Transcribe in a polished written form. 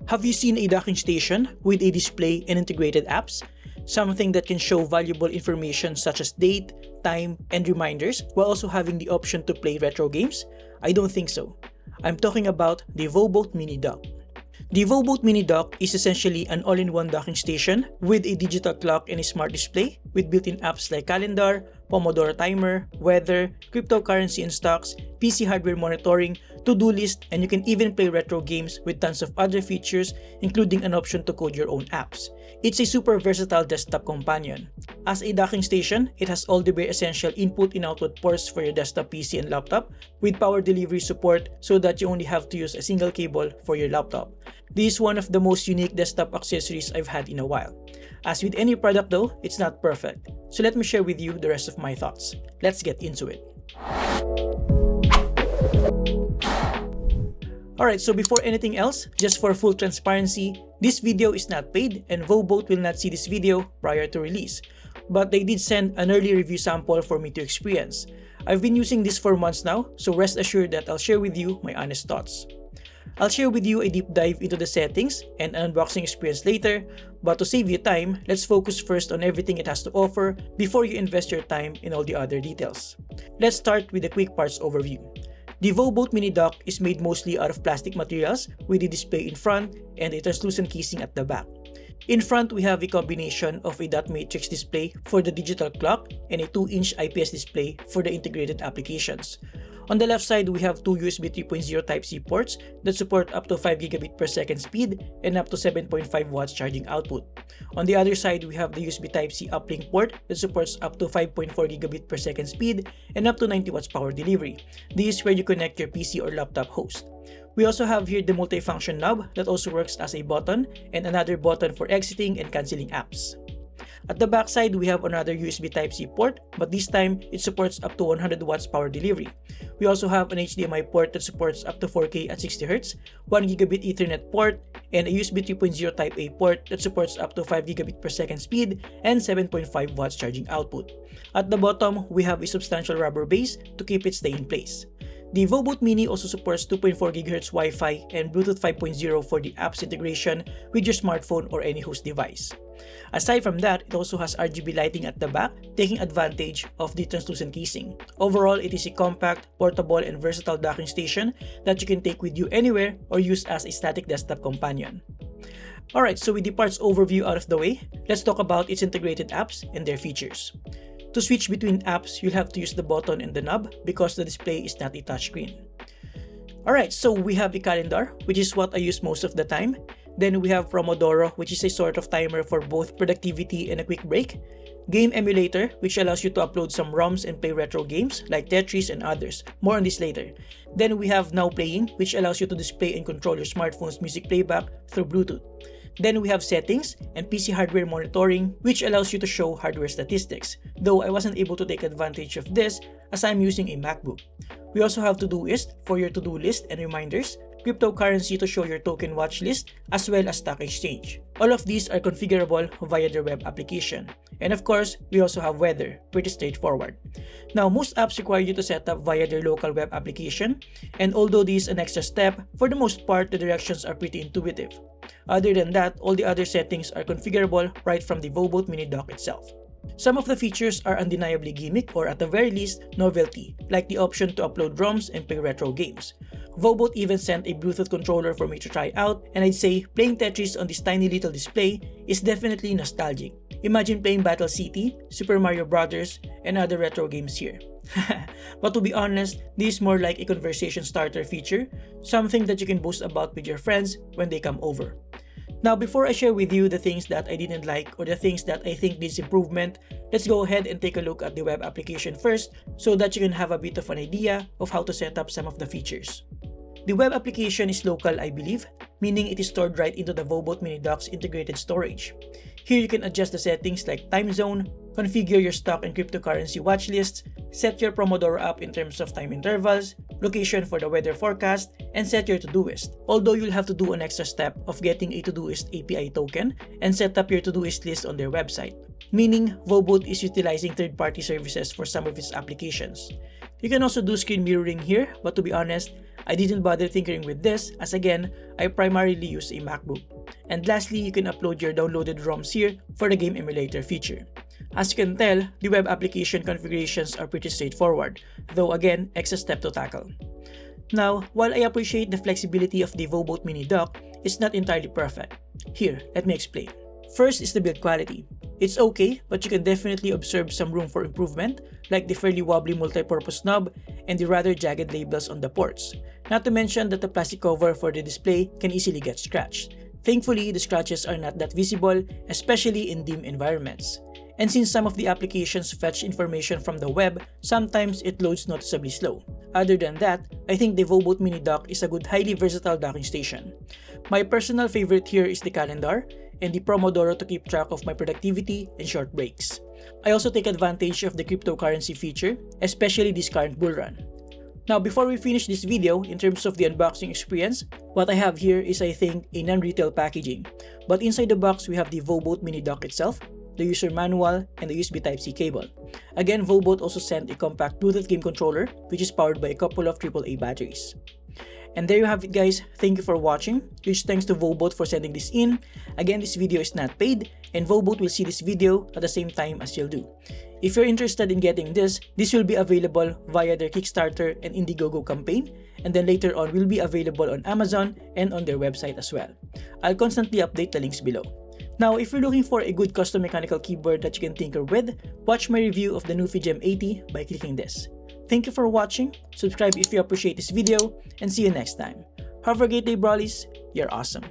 Have you seen a docking station with a display and integrated apps? Something that can show valuable information such as date, time, and reminders while also having the option to play retro games? I don't think so. I'm talking about the Voboat Mini Dock. The Voboat Mini Dock is essentially an all-in-one docking station with a digital clock and a smart display with built-in apps like calendar, Pomodoro timer, weather, cryptocurrency and stocks, PC hardware monitoring, to-do list, and you can even play retro games with tons of other features including an option to code your own apps. It's a super versatile desktop companion. As a docking station, it has all the bare essential input and output ports for your desktop PC and laptop with power delivery support so that you only have to use a single cable for your laptop. This is one of the most unique desktop accessories I've had in a while. As with any product though, it's not perfect. So let me share with you the rest of my thoughts. Let's get into it. Alright, so before anything else, just for full transparency, this video is not paid and Voboat will not see this video prior to release. But they did send an early review sample for me to experience. I've been using this for months now, so rest assured that I'll share with you my honest thoughts. I'll share with you a deep dive into the settings and an unboxing experience later, but to save you time, let's focus first on everything it has to offer before you invest your time in all the other details. Let's start with a quick parts overview. The Voboat Mini Dock is made mostly out of plastic materials with a display in front and a translucent casing at the back. In front, we have a combination of a dot matrix display for the digital clock and a 2-inch IPS display for the integrated applications. On the left side, we have two USB 3.0 Type-C ports that support up to 5 gigabit per second speed and up to 7.5 watts charging output. On the other side, we have the USB Type-C uplink port that supports up to 5.4 gigabit per second speed and up to 90 watts power delivery. This is where you connect your PC or laptop host. We also have here the multifunction knob that also works as a button and another button for exiting and cancelling apps. At the back side, we have another USB Type-C port, but this time it supports up to 100 watts power delivery. We also have an HDMI port that supports up to 4K at 60Hz, 1 gigabit Ethernet port, and a USB 3.0 Type A port that supports up to 5 gigabit per second speed and 7.5 watts charging output. At the bottom, we have a substantial rubber base to keep it stay in place. The Voboat Mini also supports 2.4 GHz Wi-Fi and Bluetooth 5.0 for the apps integration with your smartphone or any host device. Aside from that, it also has RGB lighting at the back, taking advantage of the translucent casing. Overall, it is a compact, portable, and versatile docking station that you can take with you anywhere or use as a static desktop companion. Alright, so with the parts overview out of the way, let's talk about its integrated apps and their features. To switch between apps, you'll have to use the button and the knob because the display is not a touchscreen. Alright, so we have a calendar, which is what I use most of the time. Then we have Pomodoro, which is a sort of timer for both productivity and a quick break. Game Emulator, which allows you to upload some ROMs and play retro games like Tetris and others. More on this later. Then we have Now Playing, which allows you to display and control your smartphone's music playback through Bluetooth. Then we have Settings and PC hardware monitoring, which allows you to show hardware statistics, though I wasn't able to take advantage of this as I'm using a MacBook. We also have Todoist for your to-do list and reminders, cryptocurrency to show your token watch list, as well as stock exchange. All of these are configurable via the web application. And of course, we also have weather, pretty straightforward. Now, most apps require you to set up via their local web application, and although this is an extra step, for the most part, the directions are pretty intuitive. Other than that, all the other settings are configurable right from the Voboat Mini Dock itself. Some of the features are undeniably gimmick or at the very least novelty, like the option to upload ROMs and play retro games. Voboat even sent a Bluetooth controller for me to try out, and I'd say playing Tetris on this tiny little display is definitely nostalgic. Imagine playing Battle City, Super Mario Bros, and other retro games here. But to be honest, this is more like a conversation starter feature, something that you can boast about with your friends when they come over. Now, before I share with you the things that I didn't like or the things that I think needs improvement, let's go ahead and take a look at the web application first so that you can have a bit of an idea of how to set up some of the features. The web application is local, I believe, meaning it is stored right into the Voboat Mini Dock's integrated storage. Here you can adjust the settings like time zone, configure your stock and cryptocurrency watch lists, set your Pomodoro app in terms of time intervals, location for the weather forecast, and set your Todoist. Although you'll have to do an extra step of getting a Todoist API token and set up your Todoist list on their website. Meaning, Voboat is utilizing third-party services for some of its applications. You can also do screen mirroring here, but to be honest, I didn't bother tinkering with this as again, I primarily use a MacBook. And lastly, you can upload your downloaded ROMs here for the game emulator feature. As you can tell, the web application configurations are pretty straightforward, though again, extra step to tackle. Now, while I appreciate the flexibility of the Voboat Mini Dock, it's not entirely perfect. Here, let me explain. First is the build quality. It's okay, but you can definitely observe some room for improvement, like the fairly wobbly multi-purpose knob and the rather jagged labels on the ports. Not to mention that the plastic cover for the display can easily get scratched. Thankfully, the scratches are not that visible, especially in dim environments. And since some of the applications fetch information from the web, sometimes it loads noticeably slow. Other than that, I think the Voboat Mini Dock is a good highly versatile docking station. My personal favorite here is the calendar and the Pomodoro to keep track of my productivity and short breaks. I also take advantage of the cryptocurrency feature, especially this current bull run. Now before we finish this video, in terms of the unboxing experience, what I have here is I think a non-retail packaging. But inside the box we have the Voboat Mini Dock itself, the user manual, and the USB Type-C cable. Again, Voboat also sent a compact Bluetooth game controller which is powered by a couple of AAA batteries. And there you have it guys, thank you for watching. Huge thanks to Voboat for sending this in. Again, this video is not paid and Voboat will see this video at the same time as you'll do. If you're interested in getting this will be available via their Kickstarter and Indiegogo campaign, and then later on will be available on Amazon and on their website as well. I'll constantly update the links below. Now, if you're looking for a good custom mechanical keyboard that you can tinker with, watch my review of the Nufy Gem 80 by clicking this. Thank you for watching, subscribe if you appreciate this video, and see you next time. Have a great day, Brawlies, you're awesome.